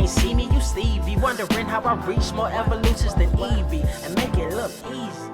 ain't see me, you Stevie. Wondering how I reach more evolutions than Eevee and make it look easy.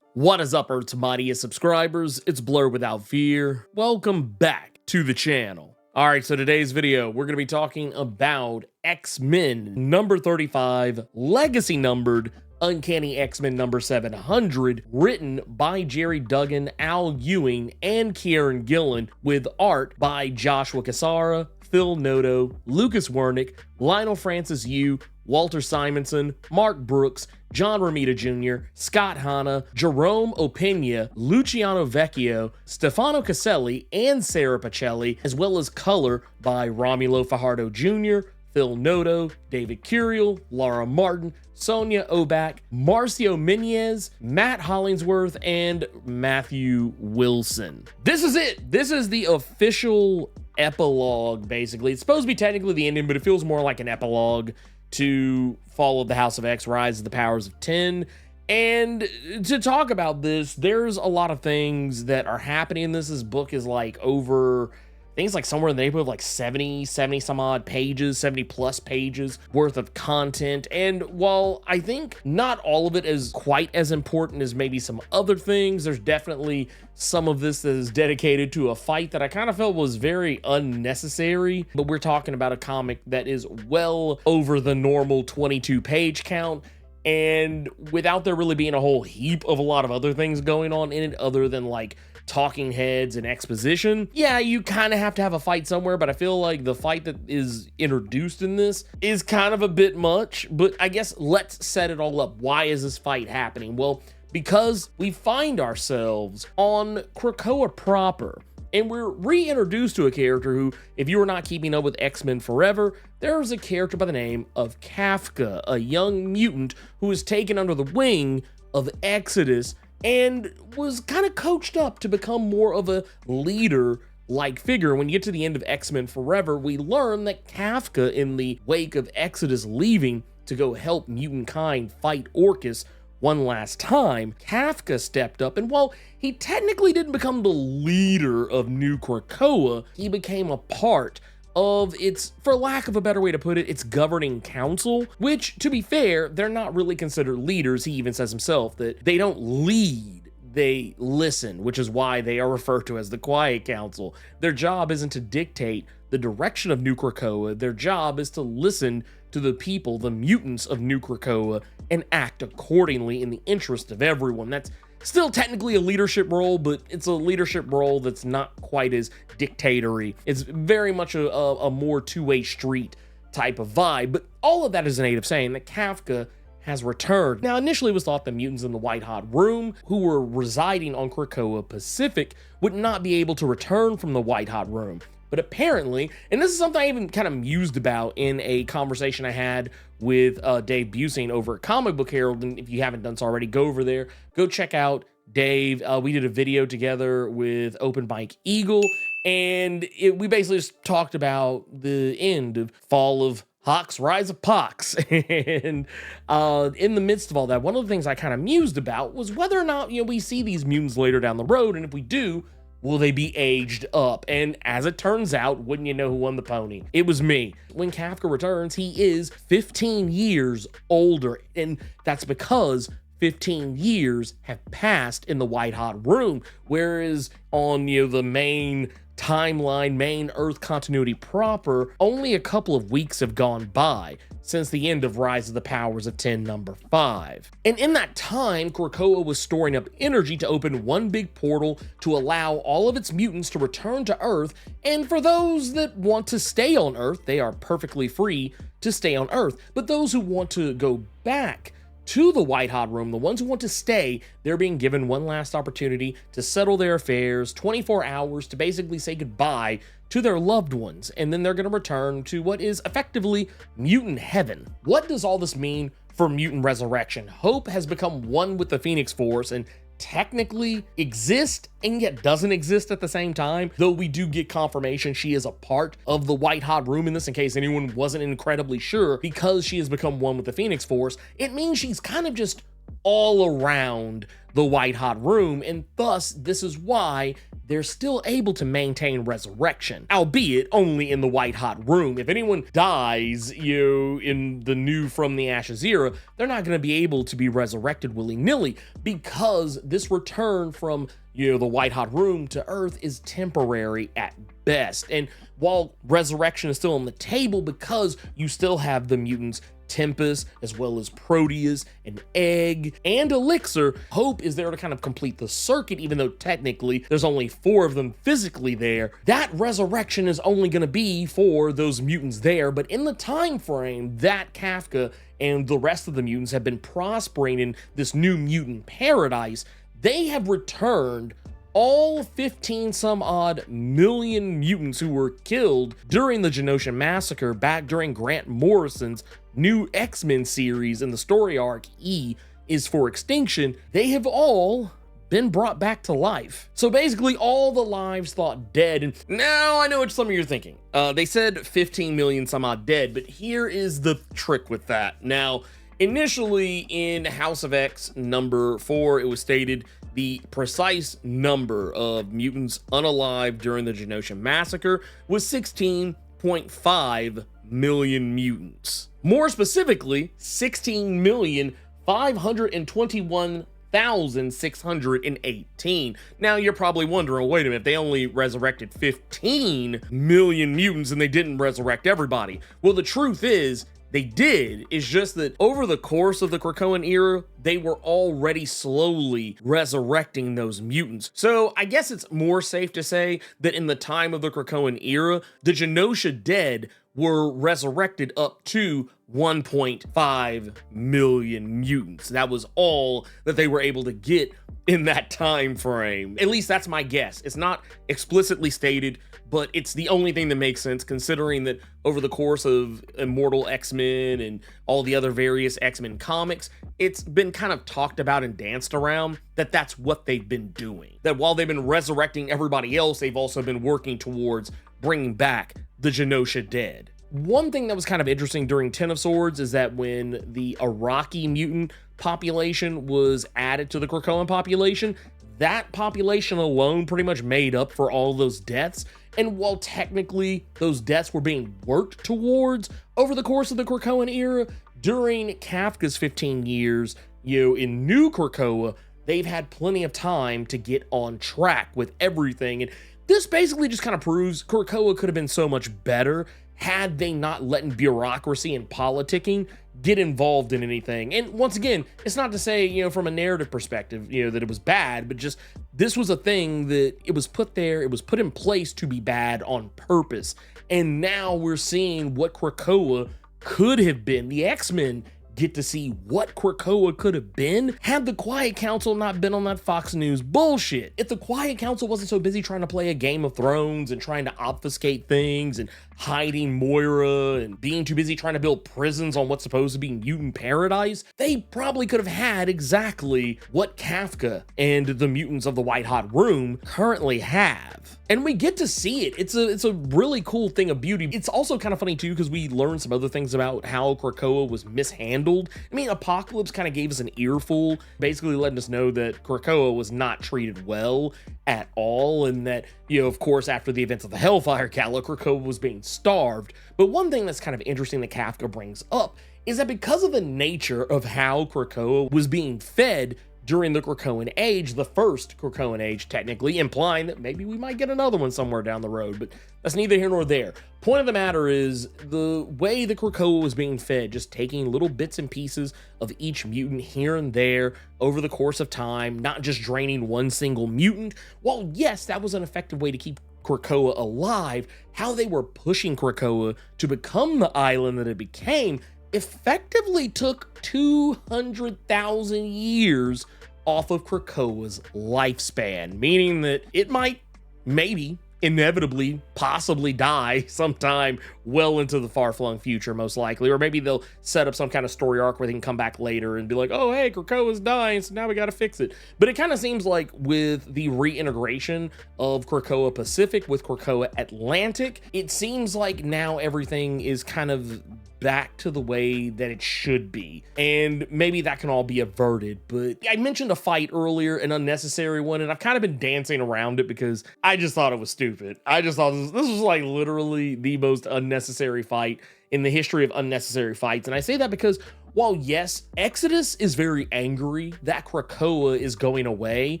What is up, Earth's mightiest subscribers? It's Blerd without fear. Welcome back to the channel. Alright, so today's video, we're going to be talking about X-Men number 35, legacy numbered, Uncanny X-Men number 700, written by Jerry Duggan, Al Ewing, and Kieran Gillen, with art by Joshua Cassara, Phil Noto, Lucas Wernick, Lionel Francis Yu, Walter Simonson, Mark Brooks, John Romita Jr., Scott Hanna, Jerome Opena, Luciano Vecchio, Stefano Caselli, and Sarah Pacelli, as well as color by Romulo Fajardo Jr., Phil Noto, David Curiel, Laura Martin, Sonia Oback, Marcio Minez, Matt Hollingsworth, and Matthew Wilson. This is it. This is the official epilogue, basically. It's supposed to be technically the ending, but it feels more like an epilogue to Fall of the House of X, Rise of the Powers of 10. And to talk about this, there's a lot of things that are happening in this. This book is like over, I think it's like somewhere in the neighborhood of like 70 some odd pages, 70 plus pages worth of content. And while I think not all of it is quite as important as maybe some other things, there's definitely some of this that is dedicated to a fight that I kind of felt was very unnecessary. But we're talking about a comic that is well over the normal 22 page count, and without there really being a whole heap of a lot of other things going on in it other than like talking heads and exposition. Yeah, you kind of have to have a fight somewhere, but I feel like the fight that is introduced in this is kind of a bit much. But I guess let's set it all up. Why is this fight happening? Well, because we find ourselves on Krakoa proper, and we're reintroduced to a character who, if you are not keeping up with X-Men Forever, there's a character by the name of Kafka, a young mutant who is taken under the wing of Exodus and was kind of coached up to become more of a leader-like figure. When you get to the end of X-Men Forever, we learn that Kafka, in the wake of Exodus leaving to go help mutant kind fight Orcus one last time, Kafka stepped up, and while he technically didn't become the leader of New Krakoa, he became a part of its, for lack of a better way to put it, its governing council, which, to be fair, they're not really considered leaders. He even says himself that they don't lead, they listen, which is why they are referred to as the Quiet Council. Their job isn't to dictate the direction of New Krakoa. Their job is to listen to the people, the mutants of New Krakoa, and act accordingly in the interest of everyone. That's still technically a leadership role, but it's a leadership role that's not quite as dictatory. It's very much a more two-way street type of vibe. But all of that is a native saying that Kafka has returned. Now, initially it was thought the mutants in the White Hot Room, who were residing on Krakoa Pacific, would not be able to return from the White Hot Room. But apparently, and this is something I even kind of mused about in a conversation I had with Dave Busing over at Comic Book Herald, and if you haven't done so already, go over there, go check out Dave. We did a video together with Open Mike Eagle, and we basically just talked about the end of Fall of Hawks, Rise of Pox. And in the midst of all that, one of the things I kind of mused about was whether or not, we see these mutants later down the road, and if we do, will they be aged up? And as it turns out, wouldn't you know who won the pony? It was me. When Kafka returns, he is 15 years older, and that's because 15 years have passed in the White Hot Room, whereas on the main timeline, main Earth continuity proper, only a couple of weeks have gone by since the end of Rise of the Powers of 10 number 5. And in that time, Krakoa was storing up energy to open one big portal to allow all of its mutants to return to Earth, and for those that want to stay on Earth, they are perfectly free to stay on Earth. But those who want to go back to the White Hot Room, the ones who want to stay, they're being given one last opportunity to settle their affairs, 24 hours to basically say goodbye to their loved ones, and then they're going to return to what is effectively mutant heaven. What does all this mean for mutant resurrection? Hope has become one with the Phoenix Force and technically exists and yet doesn't exist at the same time, though we do get confirmation she is a part of the White Hot Room in this, in case anyone wasn't incredibly sure. Because she has become one with the Phoenix Force, it means she's kind of just all around the white hot room, and thus this is why they're still able to maintain resurrection, albeit only in the white hot room. If anyone dies, in the new From the Ashes era, they're not going to be able to be resurrected willy-nilly, because this return from, the white hot room to Earth is temporary at best. And while resurrection is still on the table, because you still have the mutants Tempest, as well as Proteus, and Egg, and Elixir, Hope is there to kind of complete the circuit, even though technically there's only 4 of them physically there. That resurrection is only going to be for those mutants there, but in the time frame that Kafka and the rest of the mutants have been prospering in this new mutant paradise, they have returned all 15 some odd million mutants who were killed during the Genosha Massacre back during Grant Morrison's new X-Men series in the story arc E is for Extinction. They have all been brought back to life. So basically all the lives thought dead, and now I know what some of you are thinking. They said 15 million some odd dead, but here is the trick with that. Now, initially in House of X number 4, it was stated the precise number of mutants unalive during the Genosha Massacre was 16.5 million mutants. More specifically, 16,521,618. Now you're probably wondering, wait a minute, they only resurrected 15 million mutants and they didn't resurrect everybody. Well, the truth is, they did. It's just that over the course of the Krakoan era, they were already slowly resurrecting those mutants. So I guess it's more safe to say that in the time of the Krakoan era, the Genosha dead were resurrected up to 1.5 million mutants. That was all that they were able to get in that time frame. At least that's my guess. It's not explicitly stated, but it's the only thing that makes sense, considering that over the course of Immortal X-Men and all the other various X-Men comics, it's been kind of talked about and danced around that that's what they've been doing. That while they've been resurrecting everybody else, they've also been working towards bringing back the Genosha dead. One thing that was kind of interesting during Ten of Swords is that when the Iraqi mutant population was added to the Krakoan population, that population alone pretty much made up for all those deaths. And while technically those deaths were being worked towards over the course of the Krakoan era, during Kafka's 15 years, in New Krakoa, they've had plenty of time to get on track with everything. And this basically just kind of proves Krakoa could have been so much better had they not let bureaucracy and politicking get involved in anything. And once again, it's not to say, from a narrative perspective, that it was bad, but just this was a thing that it was put there, it was put in place to be bad on purpose. And now we're seeing what Krakoa could have been. The X-Men get to see what Krakoa could have been had the Quiet Council not been on that Fox News bullshit. If the Quiet Council wasn't so busy trying to play a Game of Thrones and trying to obfuscate things and hiding Moira and being too busy trying to build prisons on what's supposed to be mutant paradise, they probably could have had exactly what Kafka and the mutants of the White Hot Room currently have. And we get to see it. It's a really cool thing of beauty. It's also kind of funny too, because we learned some other things about how Krakoa was mishandled. I mean, Apocalypse kind of gave us an earful, basically letting us know that Krakoa was not treated well at all, and that, of course, after the events of the Hellfire Gala, Krakoa was being starved. But one thing that's kind of interesting that Kafka brings up is that because of the nature of how Krakoa was being fed during the Krakoan Age, the first Krakoan Age, technically, implying that maybe we might get another one somewhere down the road, but that's neither here nor there. Point of the matter is, the way the Krakoa was being fed, just taking little bits and pieces of each mutant here and there over the course of time, not just draining one single mutant. While yes, that was an effective way to keep Krakoa alive, how they were pushing Krakoa to become the island that it became effectively took 200,000 years off of Krakoa's lifespan, meaning that it might, maybe, inevitably, possibly die sometime well into the far-flung future, most likely. Or maybe they'll set up some kind of story arc where they can come back later and be like, oh, hey, Krakoa's dying, so now we gotta fix it. But it kind of seems like with the reintegration of Krakoa Pacific with Krakoa Atlantic, it seems like now everything is kind of back to the way that it should be. And maybe that can all be averted. But I mentioned a fight earlier, an unnecessary one, and I've kind of been dancing around it because I just thought it was stupid. I just thought this was like literally the most unnecessary fight in the history of unnecessary fights. And I say that because while yes, Exodus is very angry that Krakoa is going away,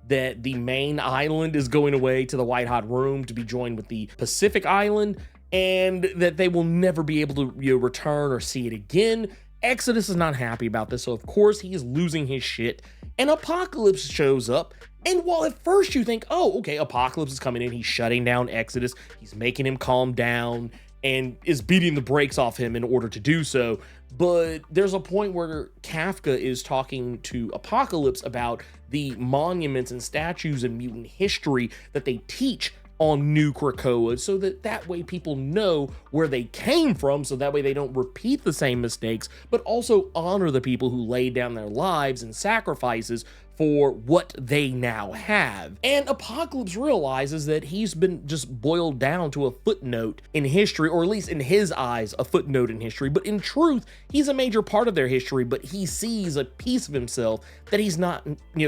that the main island is going away to the White Hot Room to be joined with the Pacific Island, and that they will never be able to return or see it again. Exodus is not happy about this, so of course he is losing his shit, and Apocalypse shows up. And while at first you think, oh, okay, Apocalypse is coming in, he's shutting down Exodus, he's making him calm down, and is beating the brakes off him in order to do so. But there's a point where Kafka is talking to Apocalypse about the monuments and statues in mutant history that they teach on New Krakoa, so that way people know where they came from, so that way they don't repeat the same mistakes, but also honor the people who laid down their lives and sacrifices for what they now have. And Apocalypse realizes that he's been just boiled down to a footnote in history, or at least in his eyes, a footnote in history, but in truth, he's a major part of their history, but he sees a piece of himself that he's not,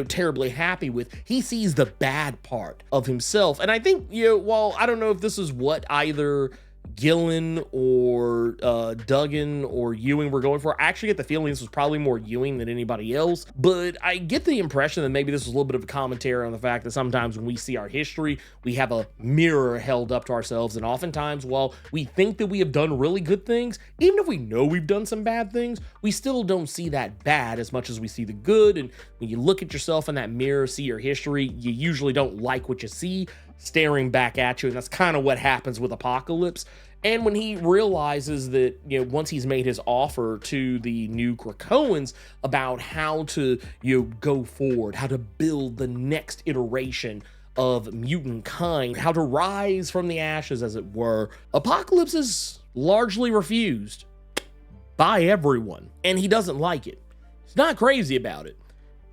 terribly happy with. He sees the bad part of himself. And I think, while I don't know if this is what either Gillen or Duggan or Ewing were going for, I actually get the feeling this was probably more Ewing than anybody else, but I get the impression that maybe this was a little bit of a commentary on the fact that sometimes when we see our history, we have a mirror held up to ourselves, and oftentimes while we think that we have done really good things, even if we know we've done some bad things, we still don't see that bad as much as we see the good. And when you look at yourself in that mirror, see your history, you usually don't like what you see staring back at you, and that's kind of what happens with Apocalypse. And when he realizes that, once he's made his offer to the new Krakoans about how to, go forward, how to build the next iteration of mutant kind, how to rise from the ashes, as it were, Apocalypse is largely refused by everyone, and he doesn't like it. He's not crazy about it,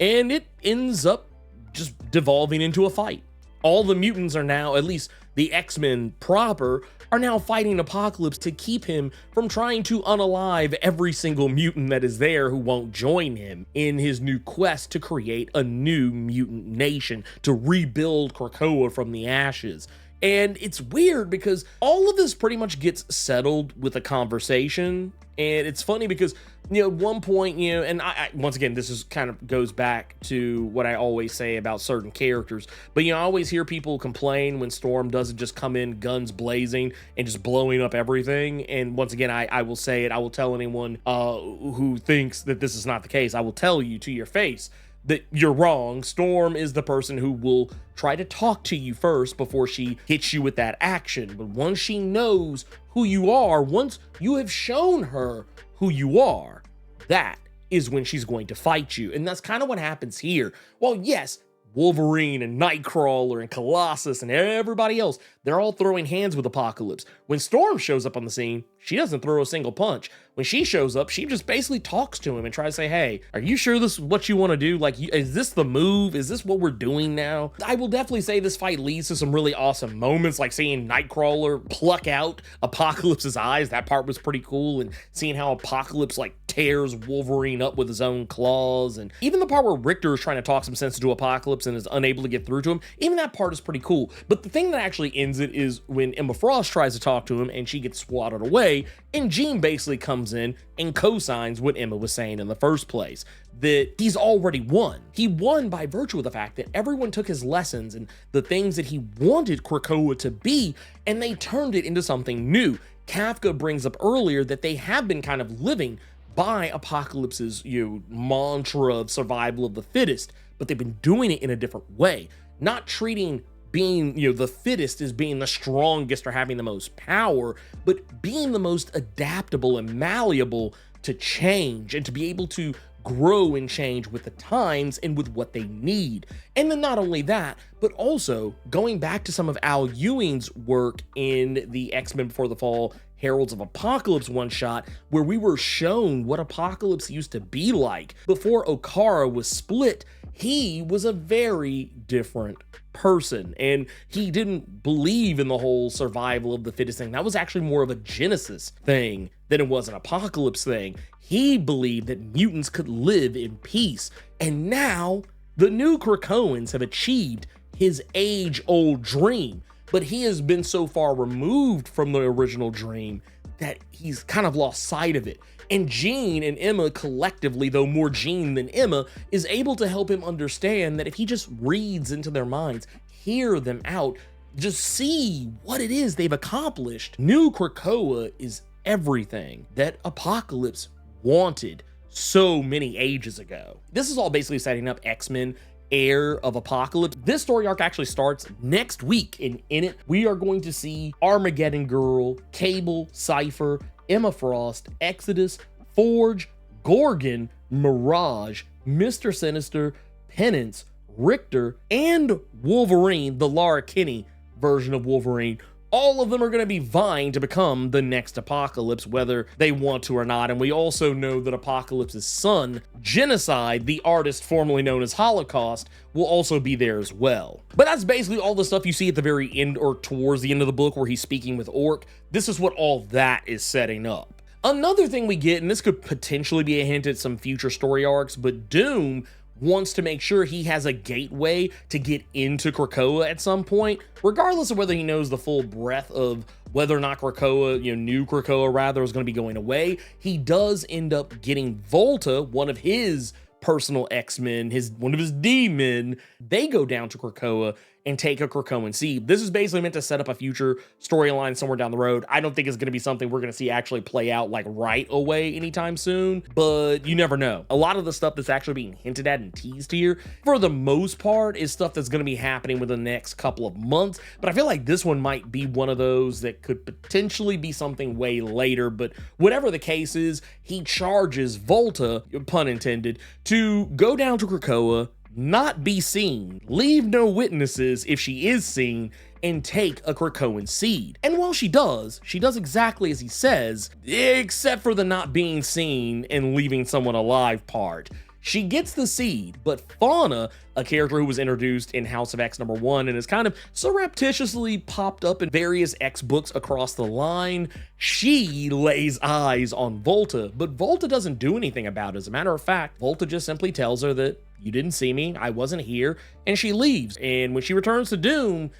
and it ends up just devolving into a fight. All the mutants are now, at least the X-Men proper, are now fighting Apocalypse to keep him from trying to unalive every single mutant that is there who won't join him in his new quest to create a new mutant nation, to rebuild Krakoa from the ashes. And it's weird because all of this pretty much gets settled with a conversation. And it's funny because, at one point, and I once again, this is kind of goes back to what I always say about certain characters, but I always hear people complain when Storm doesn't just come in guns blazing and just blowing up everything. And once again, I will say it, I will tell anyone who thinks that this is not the case, I will tell you to your face that you're wrong. Storm is the person who will try to talk to you first before she hits you with that action. But once she knows who you are, once you have shown her who you are, that is when she's going to fight you. And that's kind of what happens here. Well, yes, Wolverine and Nightcrawler and Colossus and everybody else, they're all throwing hands with Apocalypse. When Storm shows up on the scene, she doesn't throw a single punch. When she shows up, she just basically talks to him and tries to say, hey, are you sure this is what you want to do? Like, is this the move? Is this what we're doing now? I will definitely say this fight leads to some really awesome moments, like seeing Nightcrawler pluck out Apocalypse's eyes. That part was pretty cool. And seeing how Apocalypse tears Wolverine up with his own claws. And even the part where Richter is trying to talk some sense into Apocalypse and is unable to get through to him, even that part is pretty cool. But the thing that actually ends it is when Emma Frost tries to talk to him and she gets swatted away, and Jean basically comes in and co-signs what Emma was saying in the first place, that he's already won. He won by virtue of the fact that everyone took his lessons and the things that he wanted Krakoa to be, and they turned it into something new. Kafka brings up earlier that they have been kind of living by Apocalypse's mantra of survival of the fittest, but they've been doing it in a different way, not treating being the fittest as being the strongest or having the most power, but being the most adaptable and malleable to change and to be able to grow and change with the times and with what they need. And then not only that, but also going back to some of Al Ewing's work in the X-Men Before the Fall Heralds of Apocalypse one-shot, where we were shown what Apocalypse used to be like. Before Okara was split, he was a very different person, and he didn't believe in the whole survival of the fittest thing. That was actually more of a Genesis thing that it was an apocalypse thing. He believed that mutants could live in peace. And now the new Krakoans have achieved his age-old dream, but he has been so far removed from the original dream that he's kind of lost sight of it. And Jean and Emma collectively, though more Jean than Emma, is able to help him understand that if he just reads into their minds, hear them out, just see what it is they've accomplished. New Krakoa is everything that Apocalypse wanted so many ages ago. This is all basically setting up X-Men Heir of Apocalypse. This story arc actually starts next week, and in it we are going to see Armageddon Girl, Cable, Cypher, Emma Frost, Exodus, Forge, Gorgon, Mirage, Mr. Sinister, Penance, Richter, and Wolverine, the Lara Kinney version of Wolverine. All of them are going to be vying to become the next Apocalypse, whether they want to or not. And we also know that Apocalypse's son, Genocide, the artist formerly known as Holocaust, will also be there as well. But that's basically all the stuff you see at the very end or towards the end of the book where he's speaking with Orc. This is what all that is setting up. Another thing we get, and this could potentially be a hint at some future story arcs, but Doom wants to make sure he has a gateway to get into Krakoa at some point, regardless of whether he knows the full breadth of whether or not Krakoa, new Krakoa rather, is going to be going away. He does end up getting Volta, one of his personal X-Men, one of his D-men. They go down to Krakoa and take a Krakoan seed. This is basically meant to set up a future storyline somewhere down the road. I don't think it's going to be something we're going to see actually play out like right away anytime soon, but you never know. A lot of the stuff that's actually being hinted at and teased here, for the most part, is stuff that's going to be happening within the next couple of months, but I feel like this one might be one of those that could potentially be something way later. But whatever the case is, he charges Volta, pun intended, to go down to Krakoa, not be seen, leave no witnesses if she is seen, and take a Krakoan seed. And while she does exactly as he says, except for the not being seen and leaving someone alive part. She gets the seed, but Fauna, a character who was introduced in House of X #1 and has kind of surreptitiously popped up in various X books across the line, she lays eyes on Volta, but Volta doesn't do anything about it. As a matter of fact, Volta just simply tells her that you didn't see me, I wasn't here, and she leaves. And when she returns to Doom,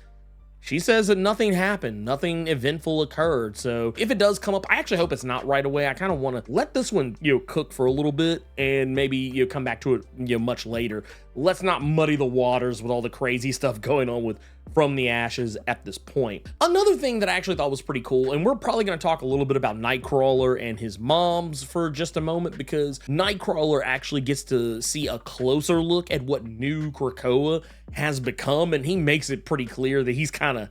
she says that nothing happened, nothing eventful occurred. So if it does come up, I actually hope it's not right away. I kind of want to let this one, cook for a little bit and maybe, come back to it, much later. Let's not muddy the waters with all the crazy stuff going on with From the Ashes at this point. Another thing that I actually thought was pretty cool, and we're probably going to talk a little bit about Nightcrawler and his moms for just a moment, because Nightcrawler actually gets to see a closer look at what new Krakoa has become, and he makes it pretty clear that he's kind of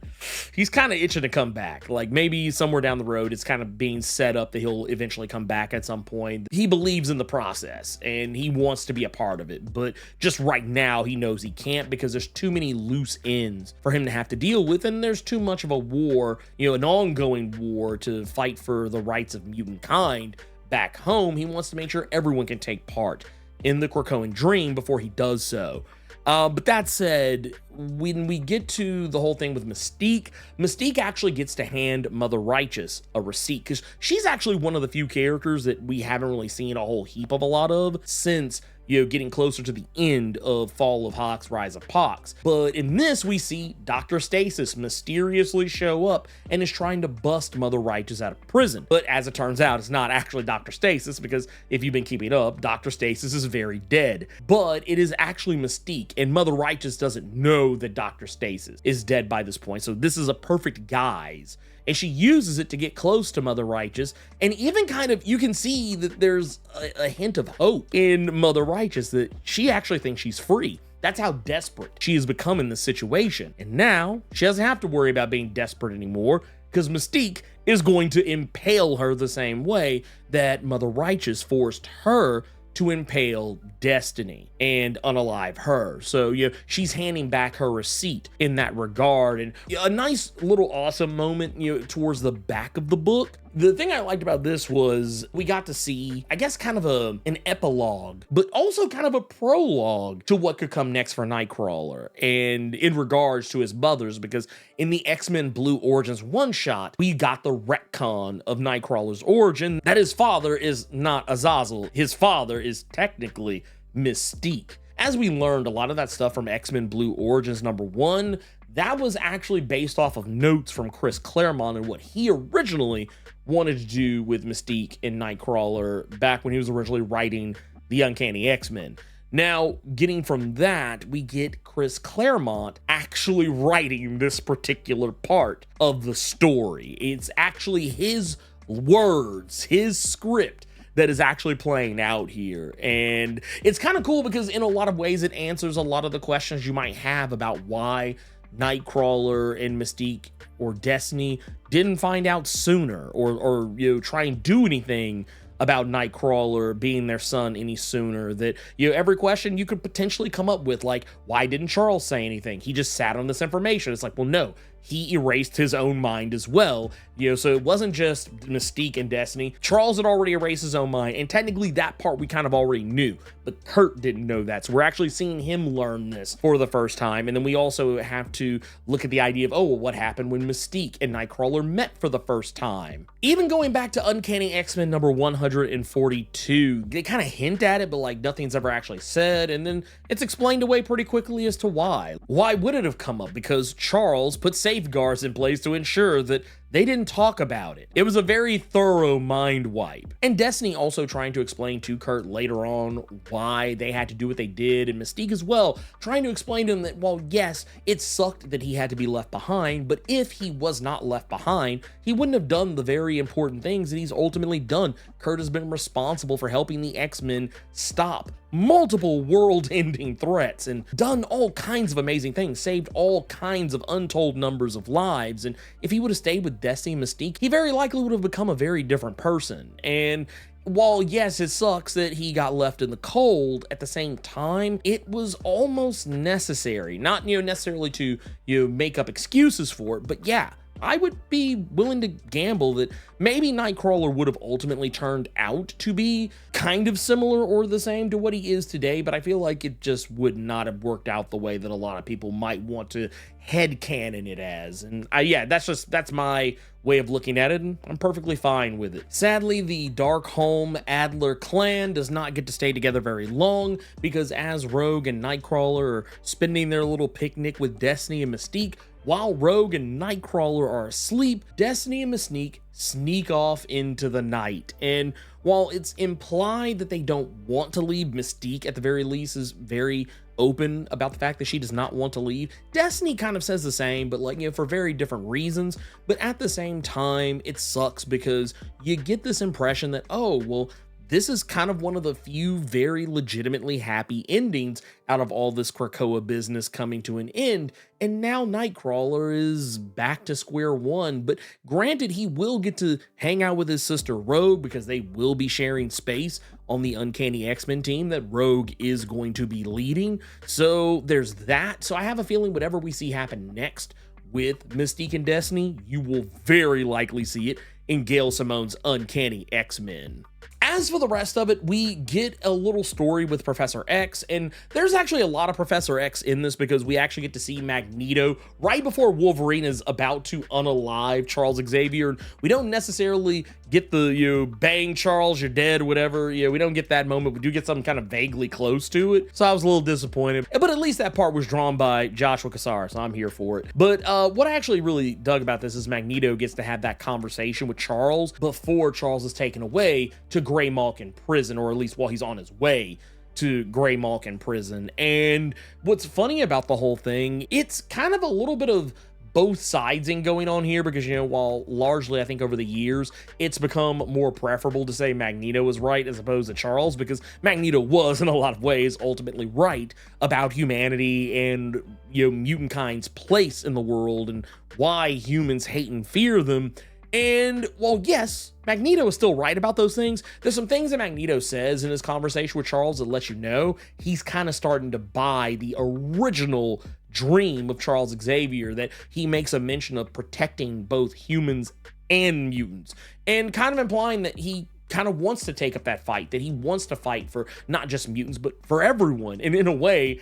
itching to come back. Like maybe somewhere down the road it's kind of being set up that he'll eventually come back at some point. He believes in the process and he wants to be a part of it, but just right now he knows he can't because there's too many loose ends for him to have to deal with, and there's too much of a war, an ongoing war to fight for the rights of mutant kind back home. He wants to make sure everyone can take part in the Krakoan dream before he does so. But that said, when we get to the whole thing with Mystique, Mystique actually gets to hand Mother Righteous a receipt, because she's actually one of the few characters that we haven't really seen a whole heap of a lot of since getting closer to the end of Fall of Hox, Rise of Pox. But in this, we see Dr. Stasis mysteriously show up and is trying to bust Mother Righteous out of prison. But as it turns out, it's not actually Dr. Stasis, because if you've been keeping up, Dr. Stasis is very dead. But it is actually Mystique, and Mother Righteous doesn't know that Dr. Stasis is dead by this point, so this is a perfect guise. And she uses it to get close to Mother Righteous, and even kind of, you can see that there's a hint of hope in Mother Righteous, that she actually thinks she's free. That's how desperate she has become in this situation. And now, she doesn't have to worry about being desperate anymore, because Mystique is going to impale her the same way that Mother Righteous forced her to impale Destiny and unalive her. So, she's handing back her receipt in that regard. And a nice little awesome moment, towards the back of the book, The thing I liked about this was we got to see, I guess, kind of an epilogue, but also kind of a prologue to what could come next for Nightcrawler, and in regards to his mothers, because in the X-Men Blue Origins one-shot, we got the retcon of Nightcrawler's origin, that his father is not Azazel, his father is technically Mystique. As we learned, a lot of that stuff from X-Men Blue Origins #1, that was actually based off of notes from Chris Claremont and what he originally wanted to do with Mystique and Nightcrawler back when he was originally writing the Uncanny X-Men. Now, getting from that, we get Chris Claremont actually writing this particular part of the story. It's actually his words, his script, that is actually playing out here. And it's kind of cool because in a lot of ways it answers a lot of the questions you might have about why Nightcrawler and Mystique or Destiny didn't find out sooner, or you know, try and do anything about Nightcrawler being their son any sooner. That, you know, every question you could potentially come up with, like, why didn't Charles say anything? He just sat on this information. It's like, well, no, he erased his own mind as well. You know, so it wasn't just Mystique and Destiny. Charles had already erased his own mind, and technically that part we kind of already knew, but Kurt didn't know that. So we're actually seeing him learn this for the first time. And then we also have to look at the idea of, oh, well, what happened when Mystique and Nightcrawler met for the first time? Even going back to Uncanny X-Men number 142, they kind of hint at it, but like nothing's ever actually said. And then it's explained away pretty quickly as to why. Why would it have come up? Because Charles put safeguards in place to ensure that they didn't talk about it. It was a very thorough mind wipe. And Destiny also trying to explain to Kurt later on why they had to do what they did, and Mystique as well, trying to explain to him that, well, yes, it sucked that he had to be left behind, but if he was not left behind, he wouldn't have done the very important things that he's ultimately done. Kurt has been responsible for helping the X-Men stop multiple world-ending threats and done all kinds of amazing things, saved all kinds of untold numbers of lives, and if he would have stayed with Destiny and Mystique, he very likely would have become a very different person. And while yes, it sucks that he got left in the cold, at the same time, it was almost necessary. Not, you know, necessarily to, you know, make up excuses for it, but yeah, I would be willing to gamble that maybe Nightcrawler would have ultimately turned out to be kind of similar or the same to what he is today, but I feel like it just would not have worked out the way that a lot of people might want to headcanon it as. And yeah, that's my way of looking at it, and I'm perfectly fine with it. Sadly, the Darkholme Adler clan does not get to stay together very long, because as Rogue and Nightcrawler are spending their little picnic with Destiny and Mystique, while Rogue and Nightcrawler are asleep, Destiny and Mystique sneak off into the night. And while it's implied that they don't want to leave, Mystique at the very least is very open about the fact that she does not want to leave. Destiny kind of says the same, but like, you know, for very different reasons. But at the same time, it sucks because you get this impression that, oh, well, this is kind of one of the few very legitimately happy endings out of all this Krakoa business coming to an end, and now Nightcrawler is back to square one. But granted, he will get to hang out with his sister Rogue, because they will be sharing space on the Uncanny X-Men team that Rogue is going to be leading. So there's that. So I have a feeling whatever we see happen next with Mystique and Destiny, you will very likely see it in Gail Simone's Uncanny X-Men. As for the rest of it, we get a little story with Professor X, and there's actually a lot of Professor X in this because we actually get to see Magneto right before Wolverine is about to unalive Charles Xavier. And we don't necessarily get the, you know, bang Charles, you're dead, whatever. You know, we don't get that moment. We do get something kind of vaguely close to it, so I was a little disappointed. But at least that part was drawn by Joshua Cassar, so I'm here for it. But what I actually really dug about this is Magneto gets to have that conversation with Charles before Charles is taken away to Grey Malkin prison, or at least while he's on his way to Grey Malkin prison. And what's funny about the whole thing, it's kind of a little bit of both sides in going on here, because, you know, while largely I think over the years it's become more preferable to say Magneto was right as opposed to Charles, because Magneto was in a lot of ways ultimately right about humanity and, you know, mutant kind's place in the world and why humans hate and fear them. And while yes, Magneto is still right about those things, there's some things that Magneto says in his conversation with Charles that let you know he's kind of starting to buy the original dream of Charles Xavier, that he makes a mention of protecting both humans and mutants, and kind of implying that he kind of wants to take up that fight, that he wants to fight for not just mutants, but for everyone. And in a way,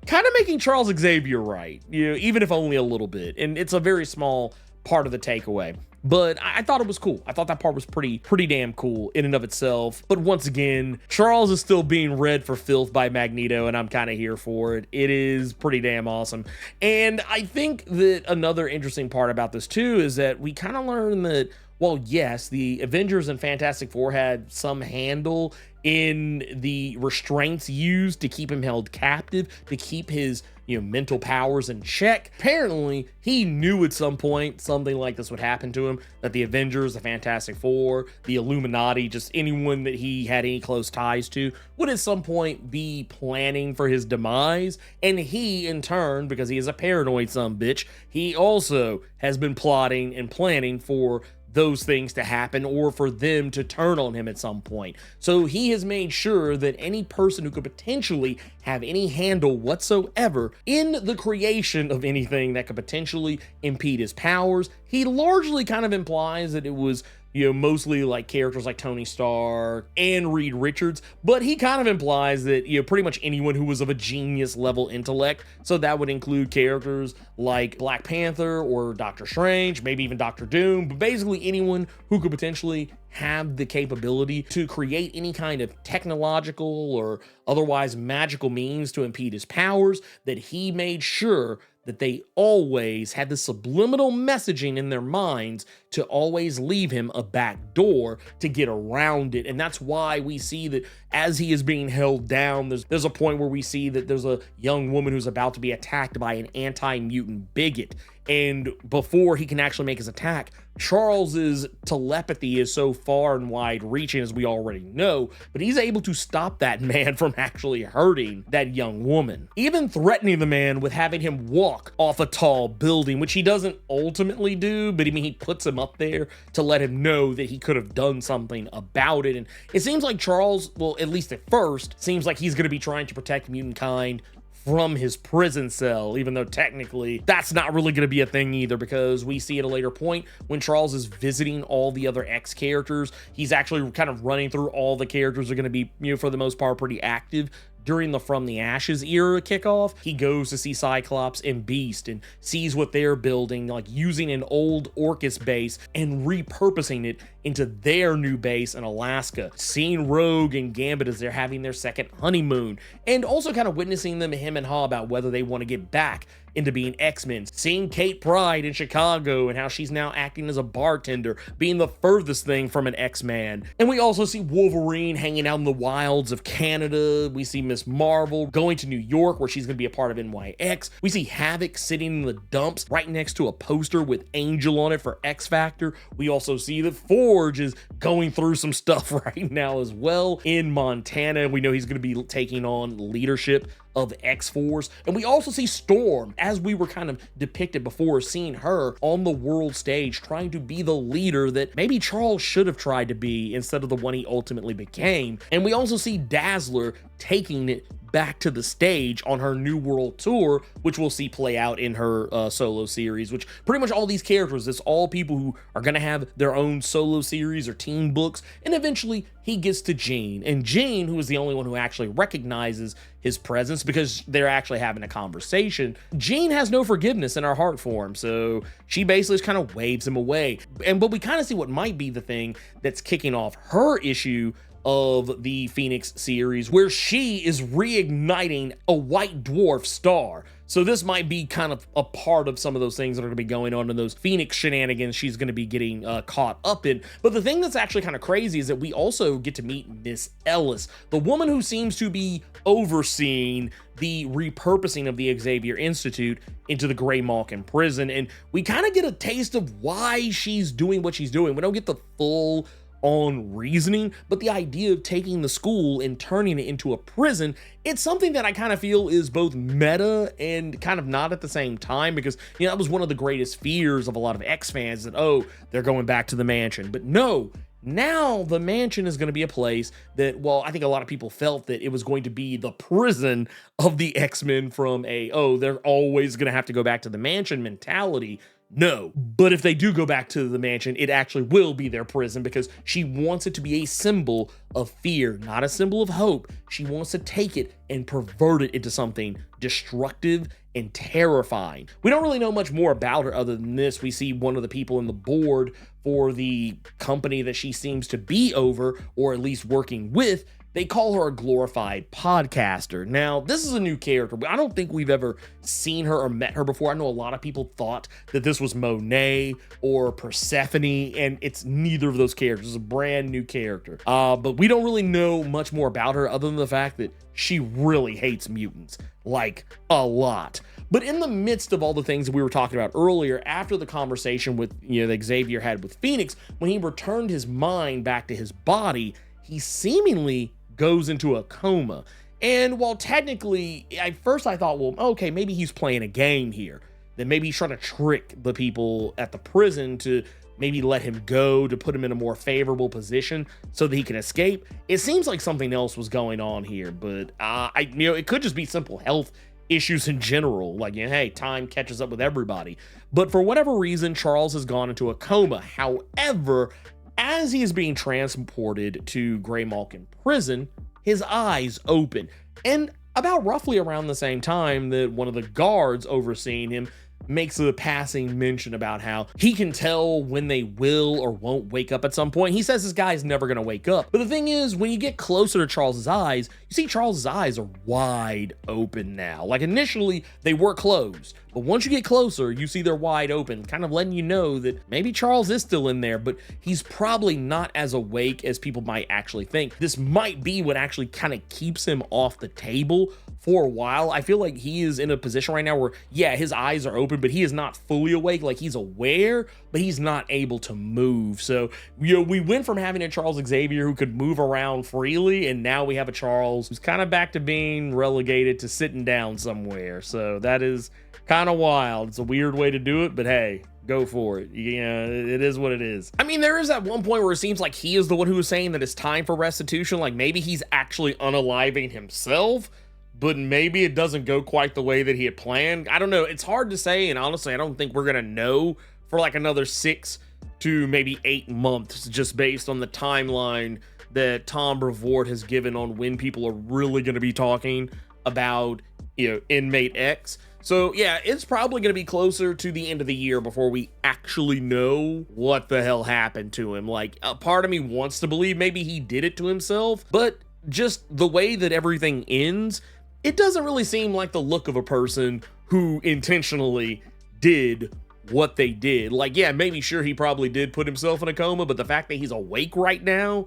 kind of making Charles Xavier right, even if only a little bit. And it's a very small part of the takeaway. But I thought it was cool. I thought that part was pretty damn cool in and of itself. But once again, Charles is still being read for filth by Magneto, and I'm kind of here for it. It is pretty damn awesome. And I think that another interesting part about this too is that we kind of learn that, well, yes, the Avengers and Fantastic Four had some handle in the restraints used to keep him held captive, to keep his mental powers in check. Apparently, he knew at some point something like this would happen to him, that the Avengers, the Fantastic Four, the Illuminati, just anyone that he had any close ties to, would at some point be planning for his demise. And he, in turn, because he is a paranoid sumbitch, he also has been plotting and planning for those things to happen, or for them to turn on him at some point. So he has made sure that any person who could potentially have any handle whatsoever in the creation of anything that could potentially impede his powers, he largely kind of implies that it was mostly like characters like Tony Stark and Reed Richards, but he kind of implies that, pretty much anyone who was of a genius level intellect. So that would include characters like Black Panther or Doctor Strange, maybe even Doctor Doom, but basically anyone who could potentially have the capability to create any kind of technological or otherwise magical means to impede his powers, that he made sure that they always had the subliminal messaging in their minds to always leave him a back door to get around it. And that's why we see that as he is being held down, there's a point where we see that there's a young woman who's about to be attacked by an anti-mutant bigot. And before he can actually make his attack, Charles's telepathy is so far and wide reaching, as we already know, but he's able to stop that man from actually hurting that young woman, even threatening the man with having him walk off a tall building, which he doesn't ultimately do, but he puts him up there to let him know that he could have done something about it. And it seems like Charles, well, at least at first, seems like he's going to be trying to protect mutant kind from his prison cell, even though technically that's not really going to be a thing either, because we see at a later point when Charles is visiting all the other X characters, he's actually kind of running through all the characters are going to be, for the most part, pretty active during the From the Ashes era kickoff. He goes to see Cyclops and Beast and sees what they're building, like using an old Orcus base and repurposing it into their new base in Alaska, seeing Rogue and Gambit as they're having their second honeymoon, and also kind of witnessing them, him and Ha, about whether they want to get back into being X-Men, seeing Kate Pryde in Chicago and how she's now acting as a bartender, being the furthest thing from an X-Man. And we also see Wolverine hanging out in the wilds of Canada. We see Miss Marvel going to New York, where she's going to be a part of NYX. We see Havoc sitting in the dumps right next to a poster with Angel on it for X Factor. We also see that Forge is going through some stuff right now as well in Montana. We know he's going to be taking on leadership of X-Force. And we also see Storm, as we were kind of depicted before, seeing her on the world stage trying to be the leader that maybe Charles should have tried to be instead of the one he ultimately became. And we also see Dazzler taking it back to the stage on her New World tour, which we'll see play out in her solo series, which pretty much all these characters, it's all people who are going to have their own solo series or team books. And eventually he gets to Jean, and Jean, who is the only one who actually recognizes his presence because they're actually having a conversation, Jean has no forgiveness in her heart for him, so she basically just kind of waves him away. But we kind of see what might be the thing that's kicking off her issue of the Phoenix series, where she is reigniting a white dwarf star. So this might be kind of a part of some of those things that are going to be going on in those Phoenix shenanigans she's going to be getting caught up in. But the thing that's actually kind of crazy is that we also get to meet Miss Ellis, the woman who seems to be overseeing the repurposing of the Xavier Institute into the Grey Malkin prison. And we kind of get a taste of why she's doing what she's doing. We don't get the full on reasoning, but the idea of taking the school and turning it into a prison, it's something that I kind of feel is both meta and kind of not at the same time, because that was one of the greatest fears of a lot of X fans, that, oh, they're going back to the mansion. But no, now the mansion is going to be a place that, well, I think a lot of people felt that it was going to be the prison of the X-Men from they're always going to have to go back to the mansion mentality. No. But if they do go back to the mansion, it actually will be their prison because she wants it to be a symbol of fear, not a symbol of hope. She wants to take it and pervert it into something destructive and terrifying. We don't really know much more about her other than this. We see one of the people in the board for the company that she seems to be over, or at least working with. They call her a glorified podcaster. Now, this is a new character, but I don't think we've ever seen her or met her before. I know a lot of people thought that this was Monet or Persephone, and it's neither of those characters. It's a brand new character. But we don't really know much more about her other than the fact that she really hates mutants, like a lot. But in the midst of all the things that we were talking about earlier, after the conversation with, that Xavier had with Phoenix, when he returned his mind back to his body, he seemingly goes into a coma. And while technically, at first I thought, well, okay, maybe he's playing a game here. Then maybe he's trying to trick the people at the prison to maybe let him go, to put him in a more favorable position so that he can escape. It seems like something else was going on here, but it could just be simple health issues in general. Like, hey, time catches up with everybody. But for whatever reason, Charles has gone into a coma. However, as he is being transported to Grey Malkin prison, his eyes open. And about roughly around the same time that one of the guards overseeing him makes a passing mention about how he can tell when they will or won't wake up at some point. He says this guy's never going to wake up. But the thing is, when you get closer to Charles's eyes, you see Charles's eyes are wide open now. Like initially they were closed, but once you get closer, you see they're wide open, kind of letting you know that maybe Charles is still in there, but he's probably not as awake as people might actually think. This might be what actually kind of keeps him off the table for a while. I feel like he is in a position right now where, yeah, his eyes are open, but he is not fully awake. Like he's aware, but he's not able to move. So, we went from having a Charles Xavier who could move around freely, and now we have a Charles who's kind of back to being relegated to sitting down somewhere. So that is kind of wild. It's a weird way to do it, but hey, go for it. Yeah, it is what it is. I mean, there is that one point where it seems like he is the one who is saying that it's time for restitution. Like maybe he's actually unaliving himself, but maybe it doesn't go quite the way that he had planned. I don't know. It's hard to say, and honestly, I don't think we're gonna know for like another 6 to maybe 8 months, just based on the timeline that Tom Brevoort has given on when people are really gonna be talking about, inmate X. So yeah, it's probably going to be closer to the end of the year before we actually know what the hell happened to him. Like, a part of me wants to believe maybe he did it to himself, but just the way that everything ends, it doesn't really seem like the look of a person who intentionally did what they did. Like, yeah, maybe sure he probably did put himself in a coma, but the fact that he's awake right now,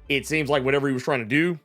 it seems like whatever he was trying to do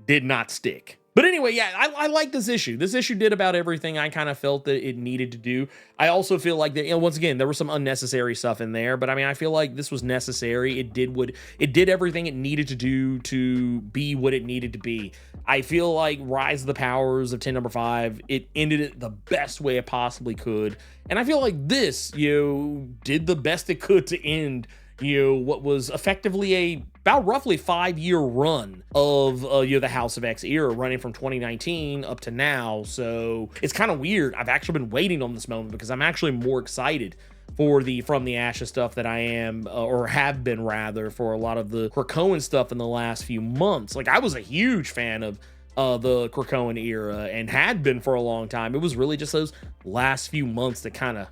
did not stick. But anyway, yeah, I like this issue. This issue did about everything I kind of felt that it needed to do. I also feel like that, once again, there was some unnecessary stuff in there, but I mean, I feel like this was necessary. It did everything it needed to do to be what it needed to be. I feel like Rise of the Powers of 10 number 5, it ended it the best way it possibly could. And I feel like this, did the best it could to end, what was effectively about roughly 5-year run of the House of X era, running from 2019 up to now. So it's kind of weird. I've actually been waiting on this moment because I'm actually more excited for the From the Ashes stuff that I am, or have been rather, for a lot of the Krakoan stuff in the last few months. Like, I was a huge fan of the Krakoan era and had been for a long time. It was really just those last few months that kind of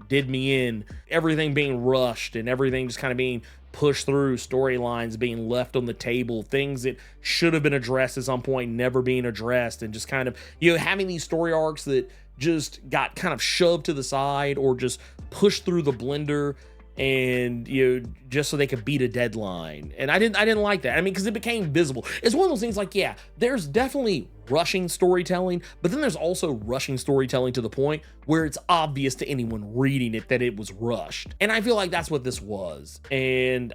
did me in. Everything being rushed and everything just kind of being pushed through, storylines being left on the table, things that should have been addressed at some point never being addressed, and just kind of having these story arcs that just got kind of shoved to the side or just pushed through the blender, and just so they could beat a deadline. And I didn't like that. I mean, because it became visible. It's one of those things like, yeah, there's definitely rushing storytelling, but then there's also rushing storytelling to the point where it's obvious to anyone reading it that it was rushed. And I feel like that's what this was. And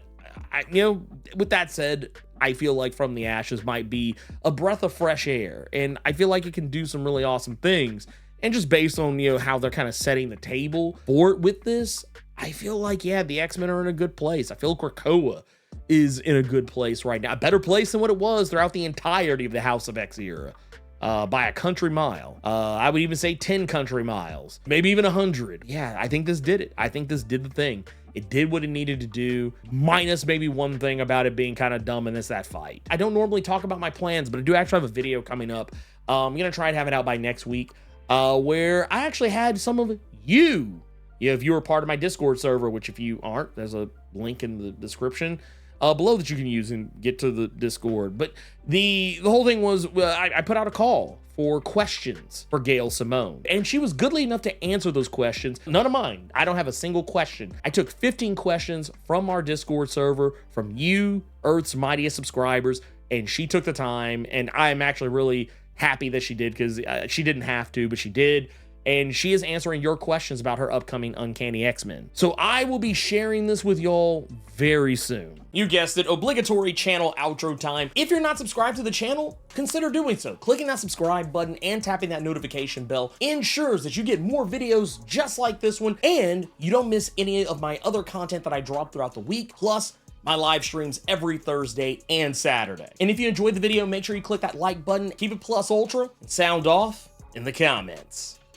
with that said, I feel like From the Ashes might be a breath of fresh air, and I feel like it can do some really awesome things. And just based on how they're kind of setting the table for it with this, I feel like, yeah, the X-Men are in a good place. I feel Krakoa is in a good place right now. A better place than what it was throughout the entirety of the House of X era. by a country mile. I would even say 10 country miles, maybe even 100. Yeah, I think this did it. I think this did the thing. It did what it needed to do, minus maybe one thing about it being kind of dumb, and it's that fight. I don't normally talk about my plans, but I do actually have a video coming up. I'm gonna try and have it out by next week, where I actually had some of you. Yeah, if you were part of my Discord server, which if you aren't, there's a link in the description below that you can use and get to the Discord. But the whole thing was, I put out a call for questions for Gail Simone, and she was goodly enough to answer those questions. None of mine. I don't have a single question. I took 15 questions from our Discord server, from you, Earth's mightiest subscribers, and she took the time, and I'm actually really happy that she did, because she didn't have to, but she did. And she is answering your questions about her upcoming Uncanny X-Men. So I will be sharing this with y'all very soon. You guessed it, obligatory channel outro time. If you're not subscribed to the channel, consider doing so. Clicking that subscribe button and tapping that notification bell ensures that you get more videos just like this one, and you don't miss any of my other content that I drop throughout the week, plus my live streams every Thursday and Saturday. And if you enjoyed the video, make sure you click that like button, keep it plus ultra, and sound off in the comments.